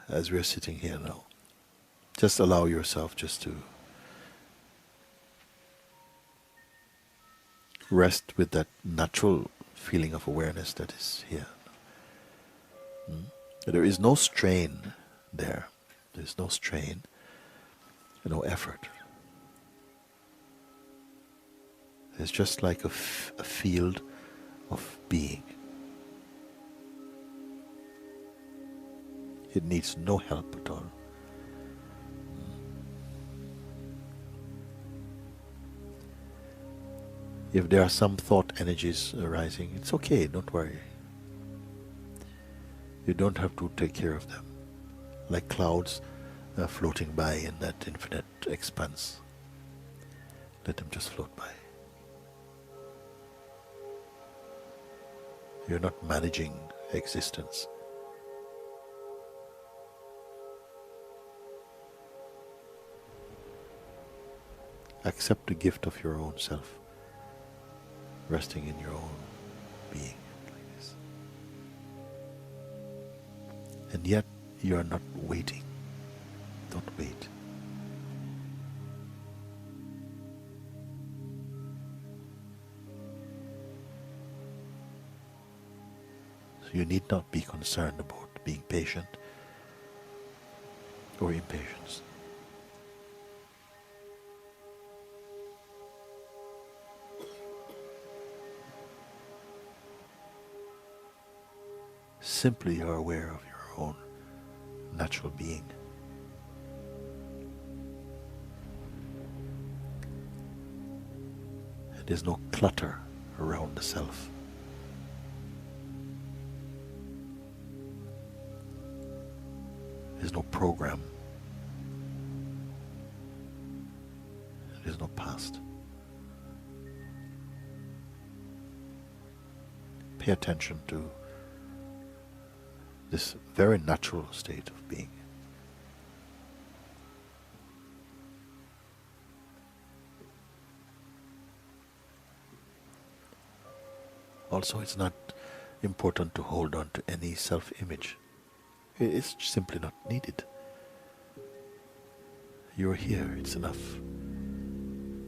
as we're sitting here now, just allow yourself just to rest with that natural feeling of awareness that is here. There is no strain there. There's no strain, no effort. It's just like a field of being. It needs no help at all. If there are some thought energies arising, it's okay, don't worry. You don't have to take care of them. Like clouds floating by in that infinite expanse. Let them just float by. You're not managing existence. Accept the gift of your own self, resting in your own being like this. And yet you are not waiting. Don't wait. So you need not be concerned about being patient or impatience. Simply you are aware of your own natural being. And there's no clutter around the self. There's no program. There's no past. Pay attention to this very natural state of being. Also, it's not important to hold on to any self-image. It's simply not needed. You're here, it's enough.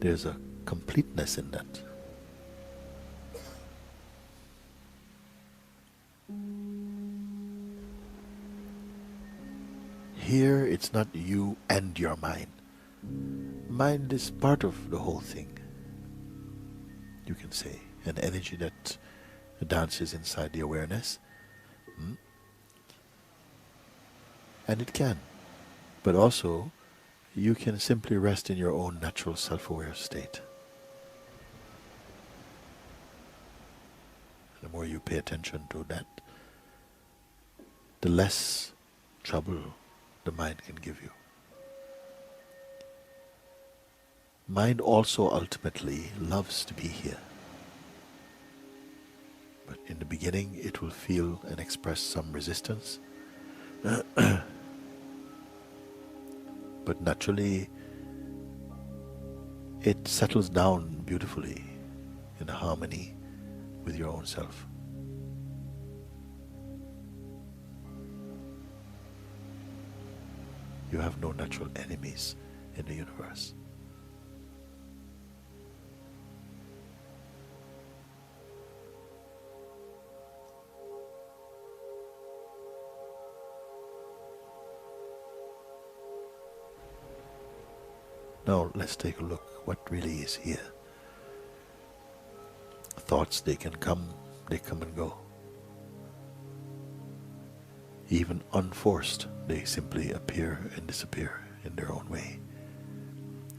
There's a completeness in that. Here, it's not you and your mind. Mind is part of the whole thing, you can say. An energy that dances inside the awareness. And it can. But also, you can simply rest in your own natural self-aware state. The more you pay attention to that, the less trouble the mind can give you. Mind also ultimately loves to be here. But in the beginning it will feel and express some resistance. But naturally it settles down beautifully in harmony with your own self. You have no natural enemies in the universe. Now let's take a look what really is here. Thoughts, they come and go. Even unforced, they simply appear and disappear in their own way.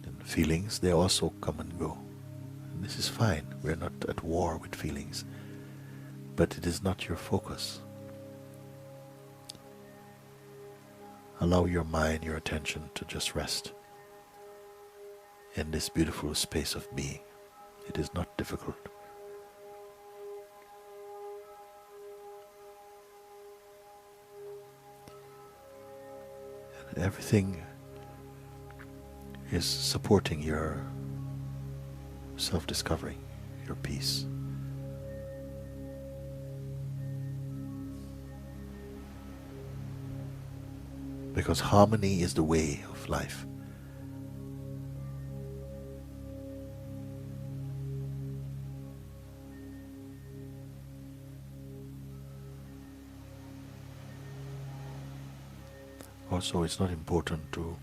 And feelings, they also come and go. And this is fine. We're not at war with feelings. But it is not your focus. Allow your mind, your attention to just rest in this beautiful space of being. It is not difficult. And everything is supporting your self-discovery, your peace. because harmony is the way of life. Also, it's not important to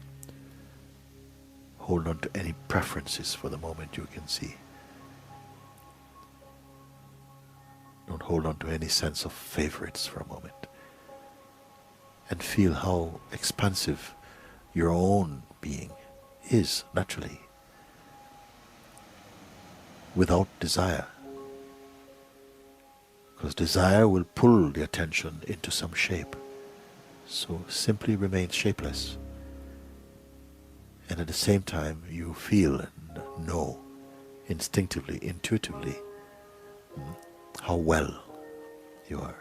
hold on to any preferences for the moment. You can see. Don't hold on to any sense of favorites for a moment. And feel how expansive your own being is naturally, without desire. Because desire will pull the attention into some shape. So simply remain shapeless. And at the same time, you feel and know instinctively, intuitively, how well you are.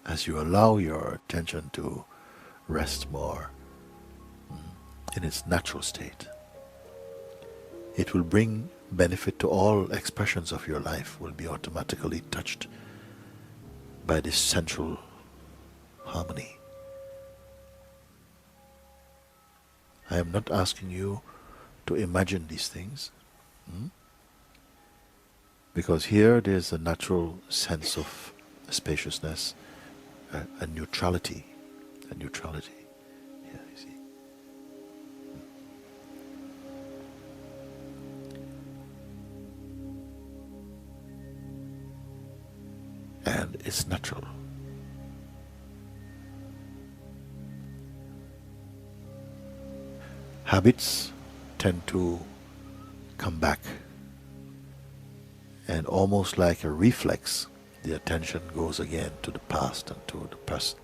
As you allow your attention to rest more in its natural state, it will bring benefit to all expressions of your life, will be automatically touched by this central harmony. I am not asking you to imagine these things, because here there's a natural sense of spaciousness, a neutrality, Yeah, you see. And it's natural. Habits tend to come back, and almost like a reflex, the attention goes again to the past and to the present.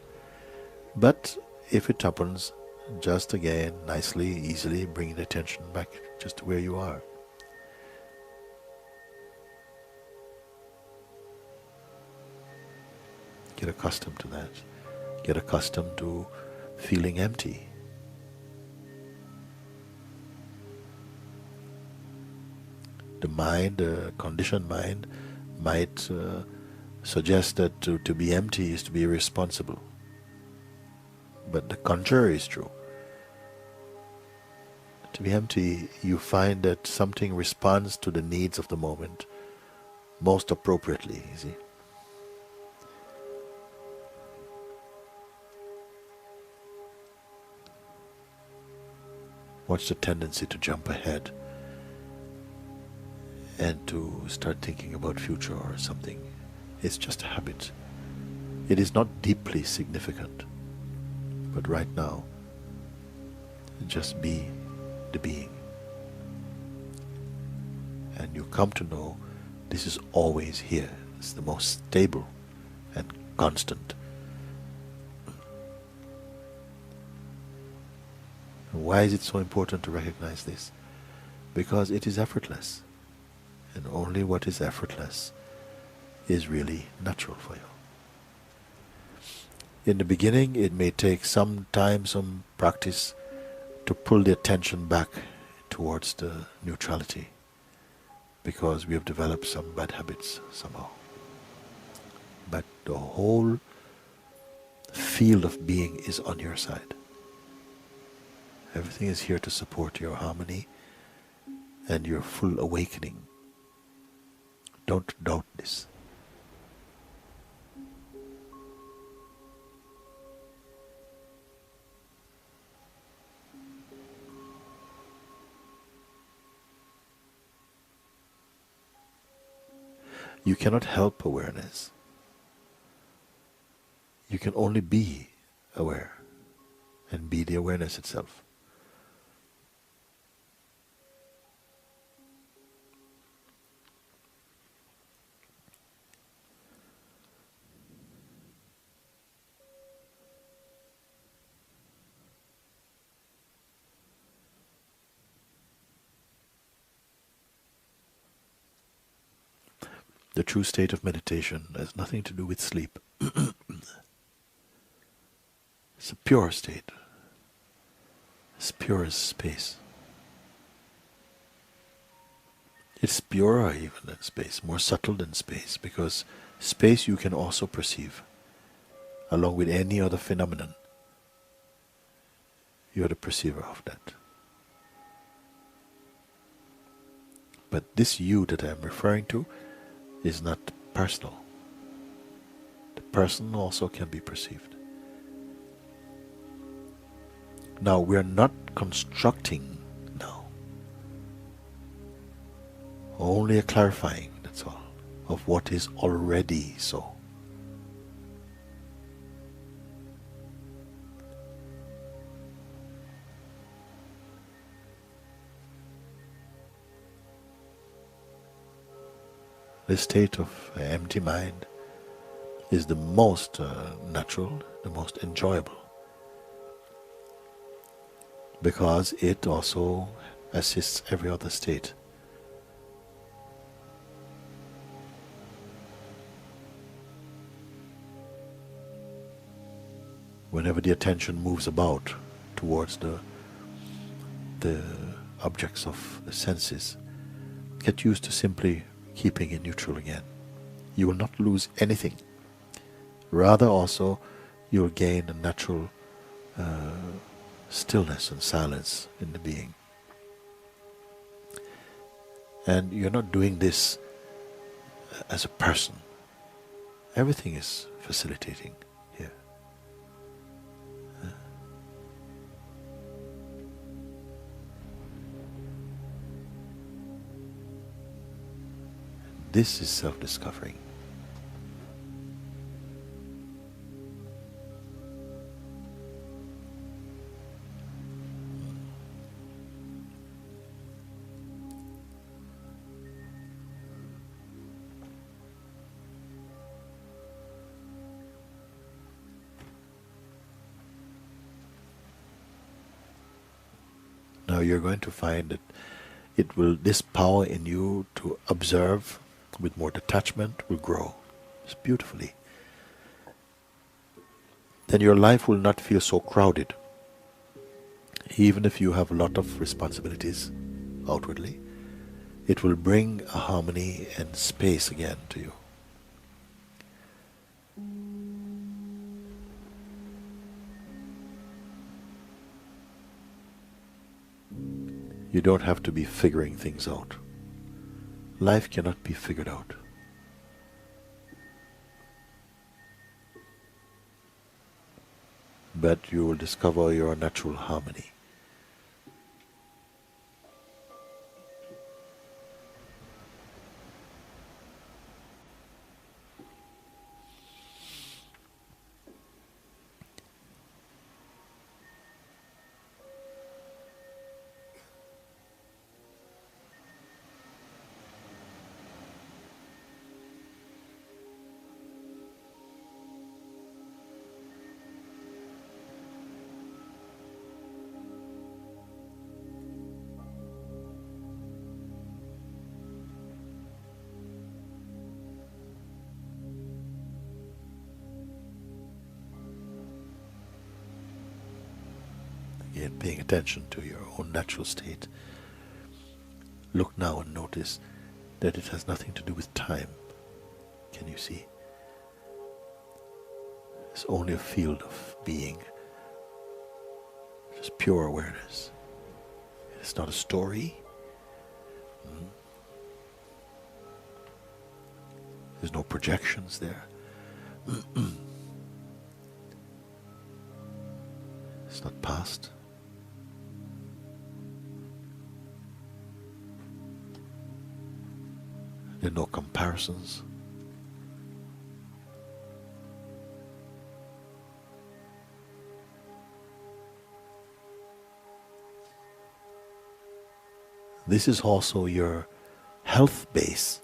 But if it happens, just again, nicely, easily bring the attention back just to where you are. Get accustomed to that. Get accustomed to feeling empty. The mind, the conditioned mind, might suggest that to be empty is to be irresponsible. But the contrary is true. To be empty, you find that something responds to the needs of the moment most appropriately, you see. Watch the tendency to jump ahead and to start thinking about future or something. It's just a habit. It is not deeply significant. But right now, just be the being. And you come to know this is always here. It's the most stable and constant. And why is it so important to recognize this? Because it is effortless. And only what is effortless is really natural for you. In the beginning, it may take some time, some practice to pull the attention back towards the neutrality, because we have developed some bad habits somehow. But the whole field of being is on your side. Everything is here to support your harmony and your full awakening. Don't doubt this. You cannot help awareness. You can only be aware and be the awareness itself. The true state of meditation has nothing to do with sleep. It's a pure state. It's pure as space. It's purer even than space, more subtle than space, because space you can also perceive, along with any other phenomenon. You're the perceiver of that. But this you that I'm referring to is not personal. The person also can be perceived. Now, we're not constructing now. Only a clarifying, that's all, of what is already so. The state of empty mind is the most natural, the most enjoyable, because it also assists every other state. Whenever the attention moves about towards the objects of the senses, get used to simply keeping it neutral again. You will not lose anything. Rather also, you will gain a natural stillness and silence in the being. And you're not doing this as a person. Everything is facilitating here. This is self-discovering. Now you're going to find that this power in you to observe with more detachment will grow beautifully. Then your life will not feel so crowded. Even if you have a lot of responsibilities outwardly, it will bring a harmony and space again to you. You don't have to be figuring things out. Life cannot be figured out. But you will discover your natural harmony. Again, paying attention to your own natural state. Look now and notice that it has nothing to do with time. Can you see? It's only a field of being. Just pure awareness. It's not a story. There's no projections there. It's not past. There are no comparisons. This is also your health base.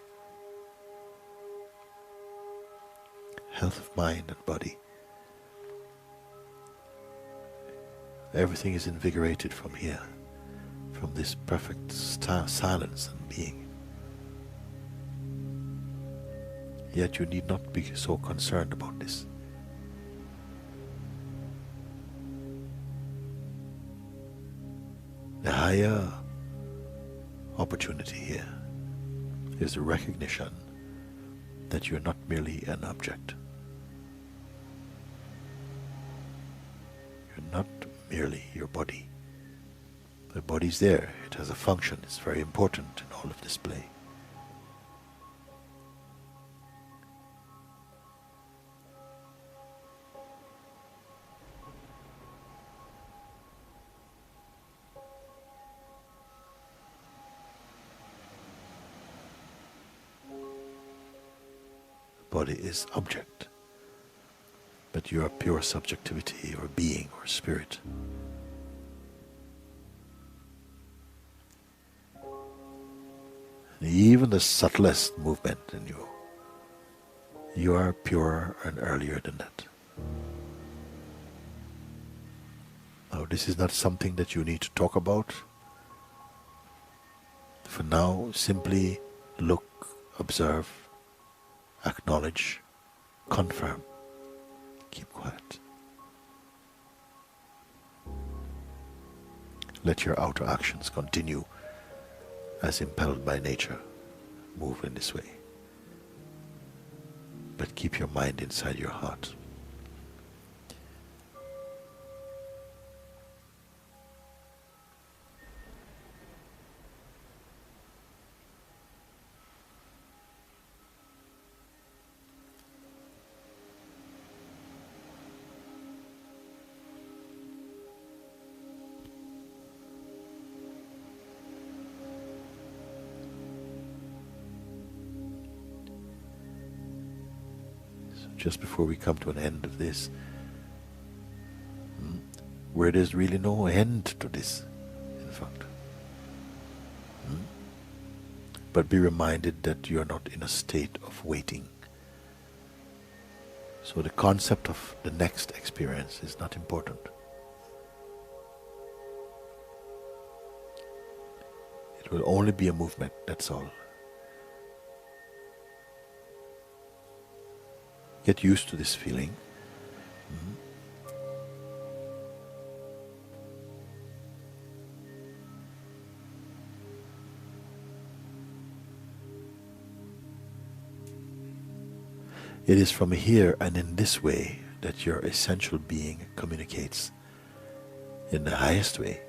Health of mind and body. Everything is invigorated from here, from this perfect silence and being. Yet you need not be so concerned about this. The higher opportunity here is the recognition that you're not merely an object. You're not merely your body. The body's there, it has a function, it's very important in all of this play. The body is object, but you are pure subjectivity or being or spirit. And even the subtlest movement in you, you are purer and earlier than that. Now, this is not something that you need to talk about. For now, simply look, observe, acknowledge, confirm. Keep quiet. Let your outer actions continue as impelled by nature. Move in this way. But keep your mind inside your heart. Just before we come to an end of this, where there's really no end to this, in fact. But be reminded that you're not in a state of waiting. So the concept of the next experience is not important. It will only be a movement, that's all. Get used to this feeling. It is from here and in this way that your essential being communicates in the highest way.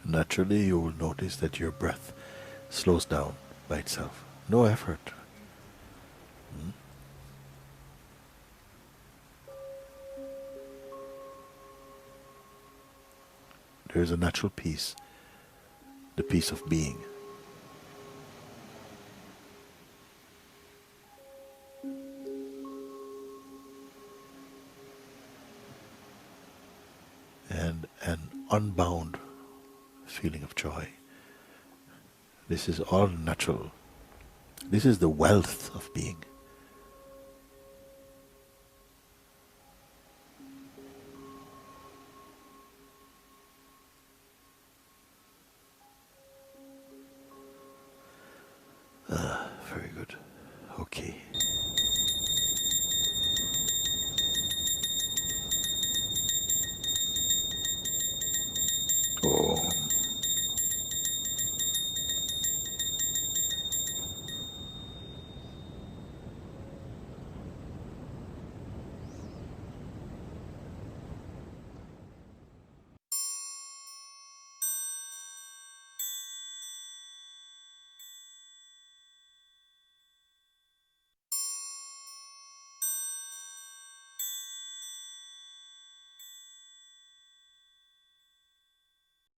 Naturally, you will notice that your breath slows down by itself. No effort. There is a natural peace, the peace of being. And an unbound feeling of joy. This is all natural. This is the wealth of being.